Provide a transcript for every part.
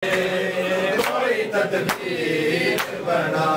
कोई तदबीर बना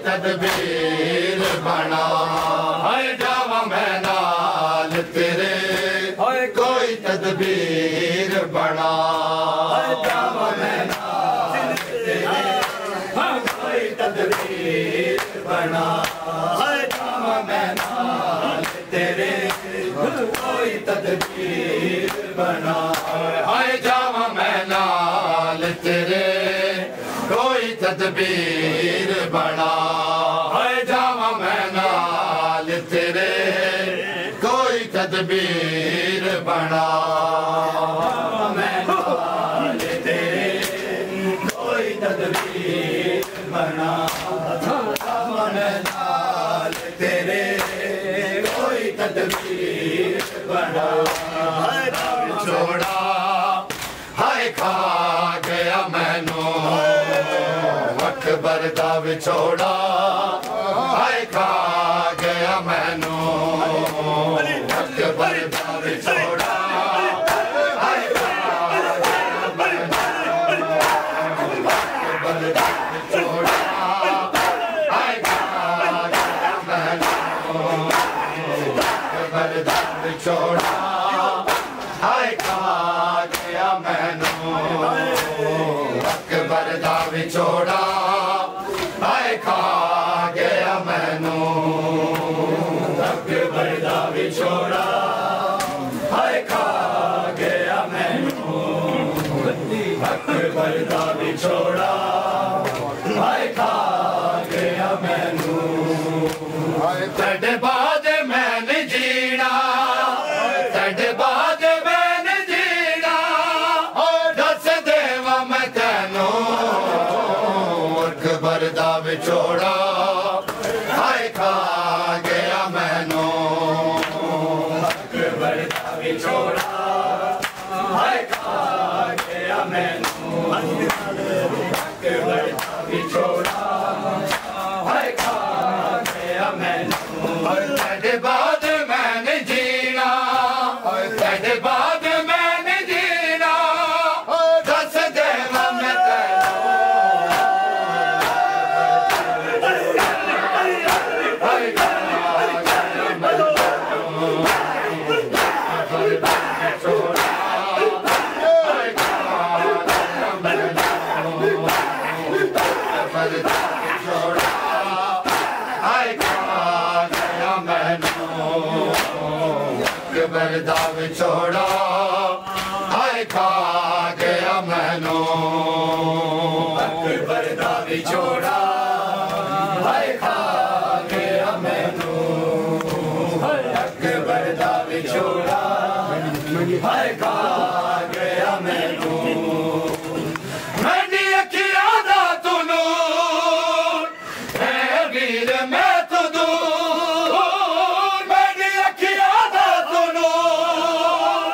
तदबीर बना है जावा मैं नाल तेरे कोई तदबीर बना है जावा मैं नाल तेरे कोई तदबीर बना है जावा मैं नाल तेरे कोई तदबीर बना है जावा मैं नाल तेरे कोई तदबीर बना तेरे कोई तदबीर बना मैं नाल तेरे कोई तदबीर बना मैं नाल तेरे कोई तदबीर बना छोड़ा हाय खा गया मैनू अकबर दा विछोड़ा हाय खा गया मैनू अकबर दा विछोड़ा हाय खा गया मैनू अकबर दा विछोड़ा हाय खा गया मैनू अकबर दा विछोड़ा हाय खा गया मैनू अकबर दा विछोड़ा हाय खा गया मैनू अकबर दा विछोड़ा हाय खा गया मैनू अकबर दा विछोड़ा हाय खा गया मैनू तेरे बाद मैंने जीना तेरे बाद मैंने जीना दस देवा मैं तैनू अकबर दा विछोड़ा हाय खा गया मैनू अकबर दा विछोड़ा हाय खा गया मैनू अकबर दा विछोड़ा हाय खा गया मैनू तेरे बाद मैंने जीना तेरे बाद मैंने जीना दस देवा मैं अकबर दा विछोड़ा हाय खा गया मैनू अकबर दा विछोड़ा हाय खा गया मैनू अकबर दा विछोड़ा हाय खा गया मैनू मैंने अखियां दा तू नूर है वीर मैं तू दूर मैंने अखियां दा तू नूर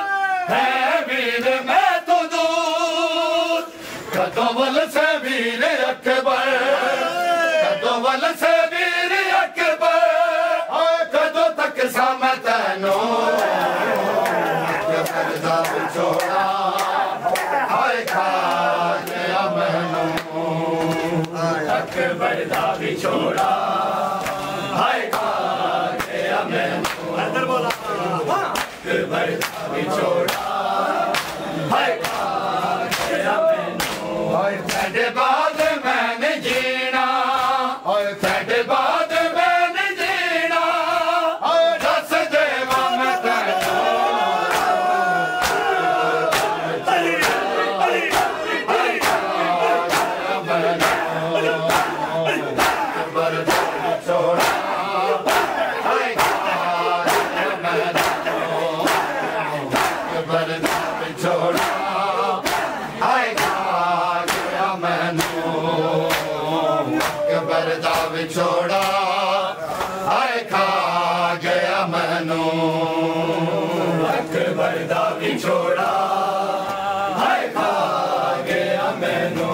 है वीर मैं तू दूर कदों वल से वीर अकबर कदों वल से वीर अकबर कदों तक सा मैं तैनू अकबर दा विछोड़ा हाय खा गया मैनू अकबर दा विछोड़ा हाय खा गया मैनू अंदर बोला अकबर दा विछोड़ा हाय खा गया मैनू तेरे बाद मैंने जीना तेरे बाद मैंने जीना दस देवा मैं तैनू दा विछोड़ा हाय खा गया मैनू अकबर दा विछोड़ा हाय खा गया मैनू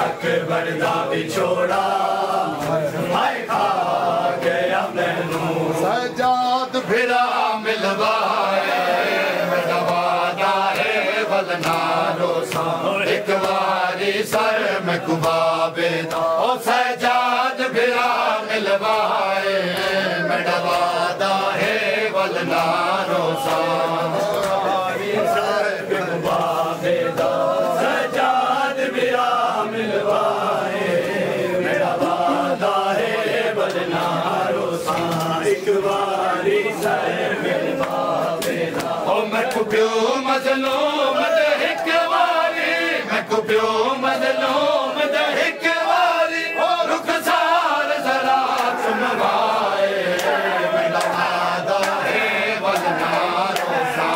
अकबर दा विछोड़ा हाय खा गया मैनू सजाद फिरा मिलवाए मेरा वादा है वलना रोसा एक बारी सर में कुबाबे ओ सजाद फिरा मिलवाए मेरा वादा है वलना रोसा सर में कुबाबे सजाद फिरा मिलवाए मेरा वादा है वलना रोसा एक बारी सर में कुबाबे ओ मैं कुपियो मजलूम एक बारी मैं कुपियो मजलूम एक बारी ओ रुखसार जरा सुनवाए मेरा वादा है वलना रोसा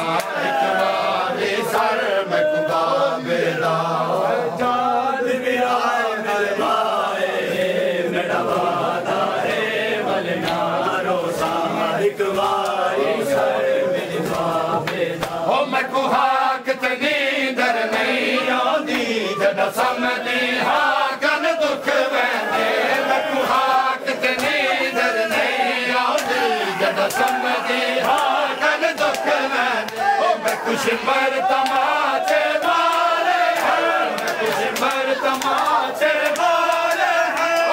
एक बारी सर में कुबाबे सजाद फिरा मिलवाए मेरा वादा है वलना रोसा एक बारी सर में कुबाबे ओ मैं कुहाक तनी दर नहीं आंदी जदा समझी हाँ कन दुख वैंदे मैं कुहाक तनी दर नहीं आंदी जदा समझी हाँ कन दुख वैंदे ओ मैं कुछ मर तमाचे मारे मैं कुछ मर तमाचे मारे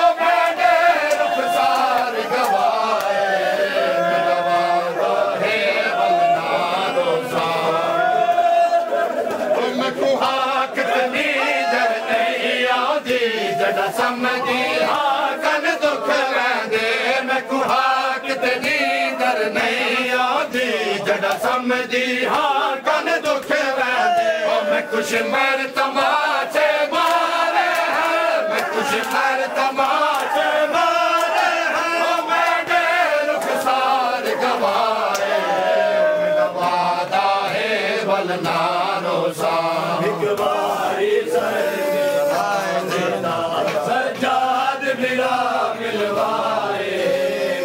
ओ मैंने रुखसार गवाए मेरा वादा है वलना रोसा मैं कुहाक तनी दर नहीं आंदी जदा समझी हाँ कन दुख वैंदे मैं कुहाक तनी दर नहीं आंदी जदा समझी हाँ कन दुख वैंदे ओ मैं कुछ मर तमाचे मारे मैं कुछ मर तमाचे मारे ओ मैंने रुखसार गवाए मेरा वादा है वलना रोसा एक बारी सजाद फिरा मिलवाए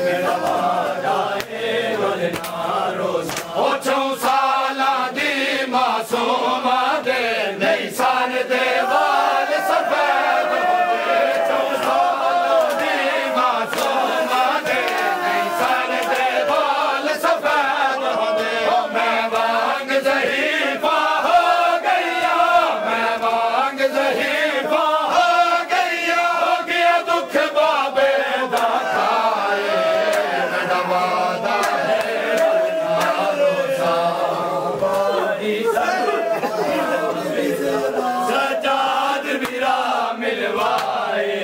मेरा वादा है वलना रोसा ओ 4 साला दी मासूमा दे नहीं सन दे वाल सफेद होंदे 4 साला दी मासूमा दे नहीं सन दे वाल सफेद होंदे ओ मैं वांग ज़हीफ़ा हो गया मैं वांग ज़हीफ़ा हो गया दुख बाबे दा खाए मेरा वादा है वलना रोसा सजाद फिरा मिलवाए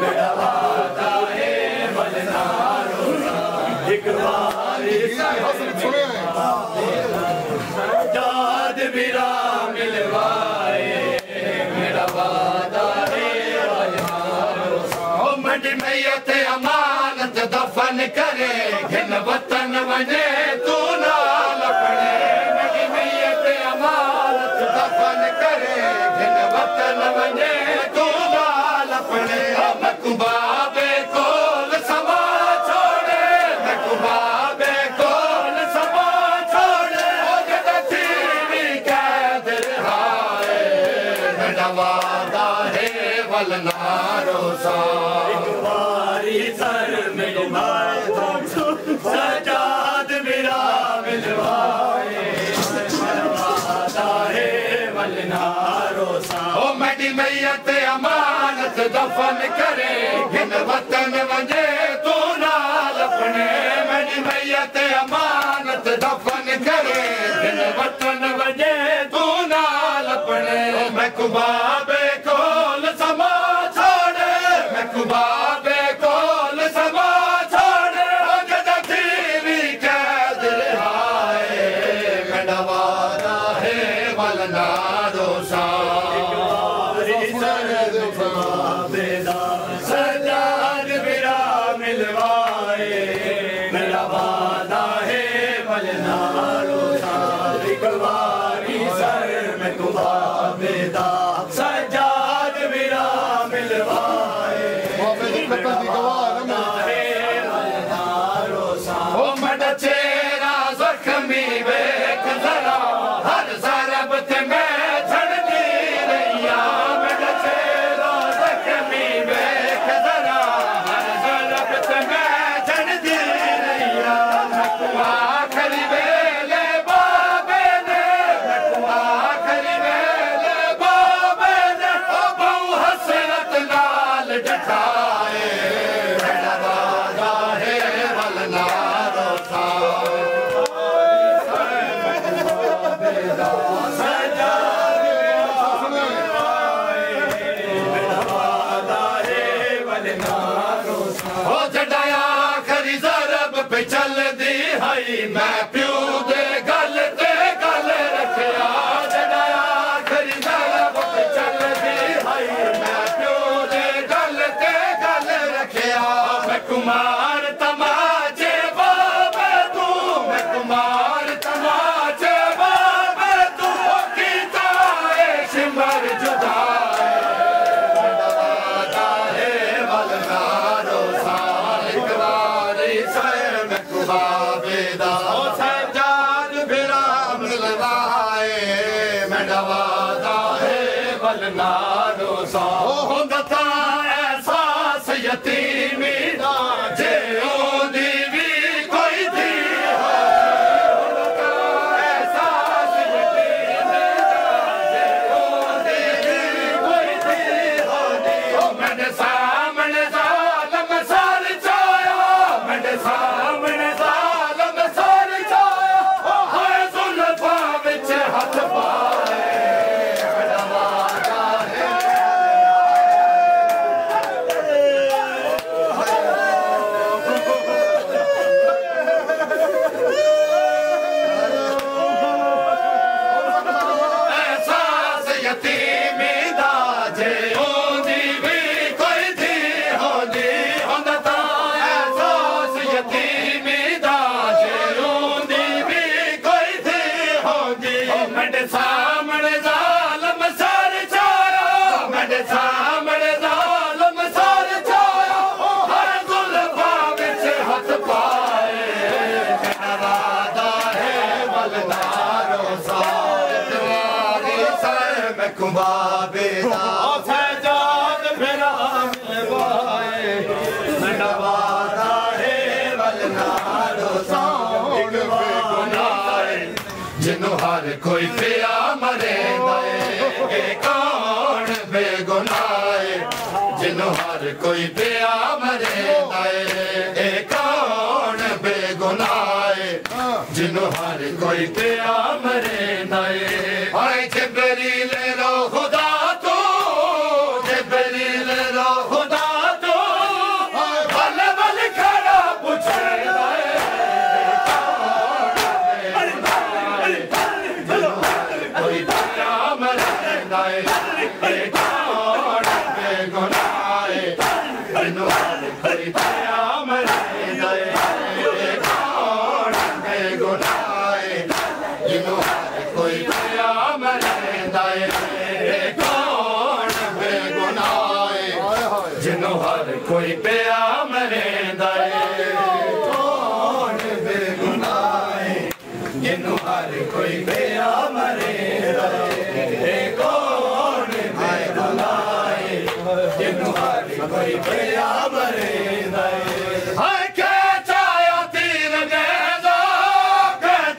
मेरा वादा है वलना रोसा एक बारी सजाद फिरा मिलवाए मेरा वादा है वलना रोसा ओ मंडी मैयत अमानत दफन करे घिन वतन वने तू नाल अपने मंडी मैयत अमानत दफन करे घिन वतन वने तू नाल अपने मैं कुबाबे कोल समा छोड़े मैं कुबाबे कोल समा छोड़े ओ जदा थी कैद रहाए मेरा वादा है वलना रोसा एक बारी सर मिलवाए सजाद फिरा मिलवाए मेरा वादा है वलना रोसा ओ मेरी मैयत अमानत दफन करे घिन वतन वने तू नाल अपने मेरी मैयत अमानत दफन करे घिन वतन वने तू नाल अपने मैं कुबाबे कोल समा छोड़े मैं कुबाबे कोल समा छोड़े ओ जदा थी कैद रहाए मेरा वादा है वलना रोसा सजाद फिरा मिलवाए मेरा वादा है वलना रोसा एक बारी सर में कुबाबे दा मैं प्यो दे गल ते गल रखिया जड़ा आखरी गल चलदी हाय मैं प्यो दे गल ते गल रखिया मैं कुमार तमाचे बाबे तू मैं कुमार तमाचे बाबे तू कीता ए सिमर जुदा बाबेदा सजाद बिरा मिलवाए मैं नवादा है बलनारो सा होंदा एहसास यतीमी दा जे ओंदी भी कोई थी एहसास यतीमी दा जे ओंदी भी कोई थी हो मैंने सामने जालम सार चाया मैंने सामने बाबेदा सजाद फिरा मिलवाए मैं नवादा है बलनारो सा जिन्हों हर कोई पिया मरे दे कौन बेगुनाए जिन्हों हर कोई पिया मरे दे कौन बेगुनाए जिन्हों हर कोई पिया मरे दे जिब्रील रो खुदा तू जिब्रील रो खुदा तू बल बल खड़ा पूछे कोई पिया मरे दे कौन बेगुनाए जिन्हों कोई पिया मरे दे कौन बेगुनाए जिन्हों कोई पिया मरे दे कौन बेगुनाए जिन्हों हर कोई पिया मरे दे कौन बेगुनाए जिन्हों हर कोई पिया मरे दे कौन बेगुनाए जिन्हों हर कोई पिया मरे दे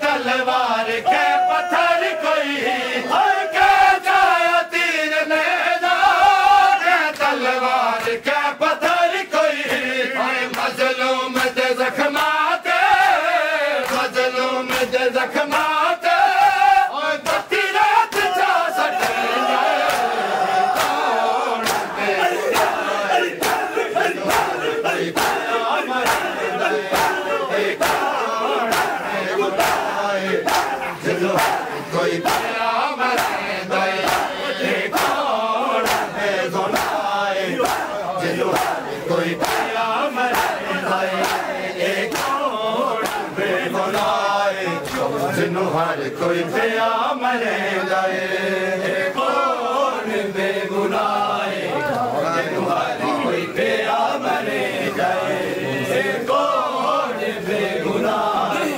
तलवार के पत्थर कोई तलवार के पत्थर कोई मजलूम दे जख्माते मजलूम दे जख्माते बत्ती रात जा सटे कोई पिया मरे दे कौन बेगुनाए जिन्हों कोई पिया मरे दे कौन बेगुनाए जिन्हों हर कोई पिया मरे दे कौन बेगुनाए जिन्हों हर कोई पिया मरे दे कौन बेगुनाए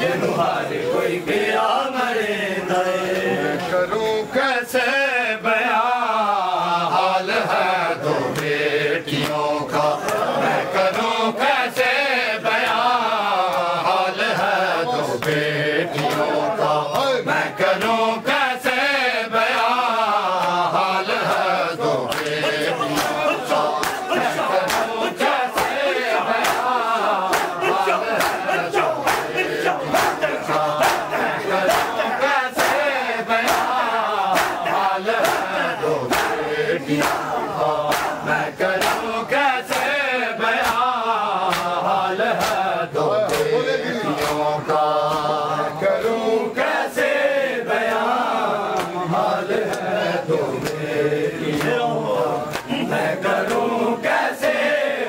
जिन्हों हर कोई पिया मरे दे करूं कैसे बयां हाल है दो बेटियों का मैं करूं कैसे बयां हाल है दो बेटियों का मैं करूं कैसे बयां हाल है दो बेटियों का मैं करूं कैसे बयां हाल है दो मैं करूं कैसे बयां हाल है दो बेटियों है दो बेटियों का, मैं करूं कैसे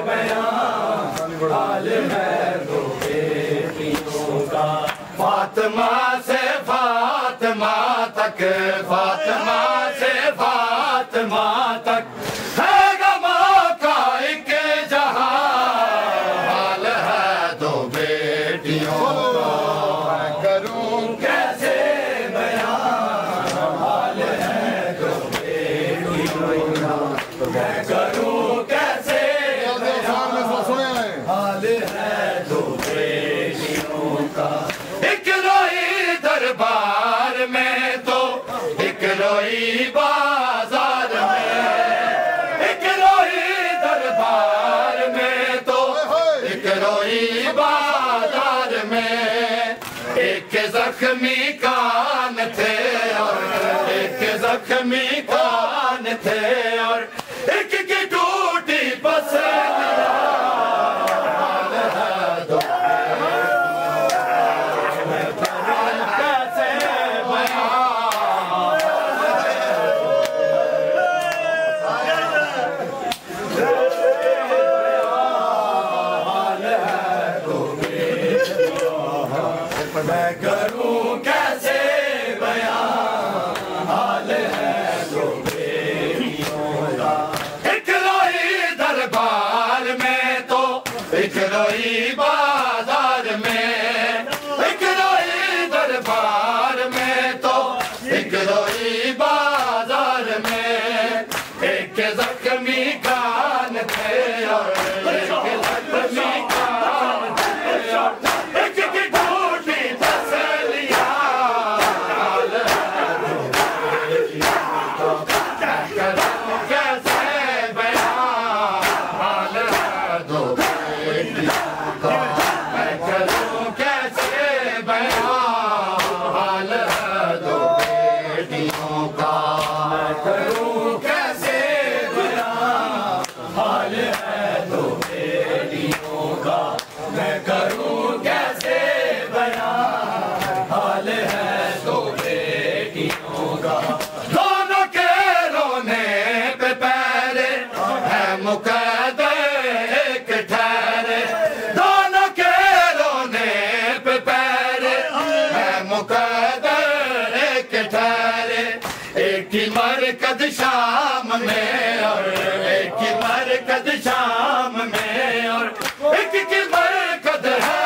बयां, हाल है दो बेटियों का। फातिमा से फातिमा तक, फातिमा से फातिमा तक है गमा का एक जहां, हाल है दो बेटियों का। मैं करूं कैसे बयां, हाल है दो बेटियों का, मैं करूं कैसे बयां, हाल है दो बेटियों का। एक रोई दरबार में तो एक रोई बाजार में, एक रोई दरबार में तो एक रोई बाजार में। एक जख्मी कान थे और एक जख्मी कान थे और एक की टूटी पसलियां, हाल है दो कैसे बयां, मैं करूं कैसे बयां, हाल है दो बेटियों का। एक रोई दरबार में तो एक रोई बाजार में, एक रोई दरबार में तो एक रोई बाजार में। एक जख्मी कान थे और एक जख्मी कान थे और एक की टूटी तसलियां, हाल है दो बेटियों का। मैं करूं कैसे बयां, हाल है दो बेटियों का। मैं करूं कैसे बयां, हाल है दो बेटियों का। मैं करूं कैसे बयां, हाल है दो बेटियों का। मैं करूं कैसे बयां, हाल है दो बेटियों का। दोनों के रोने पे पैरे है मुकद्दर एक ठहरे, दोनों के रोने पे पैरे है मुकद्दर एक ठहरे। एक की मरकद शाम में और एक की मरकद शाम में और एक की मरकद है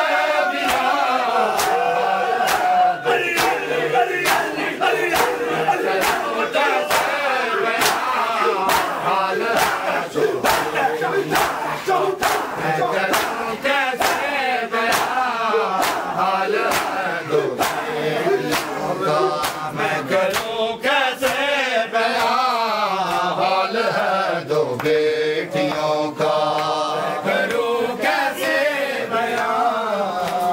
मैं करूं कैसे बयां, हाल है दो बेटियों का। मैं करूं कैसे बयां,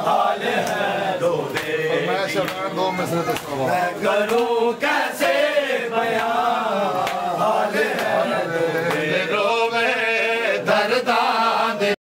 हाल है दो बेटियों का। मैं करूं कैसे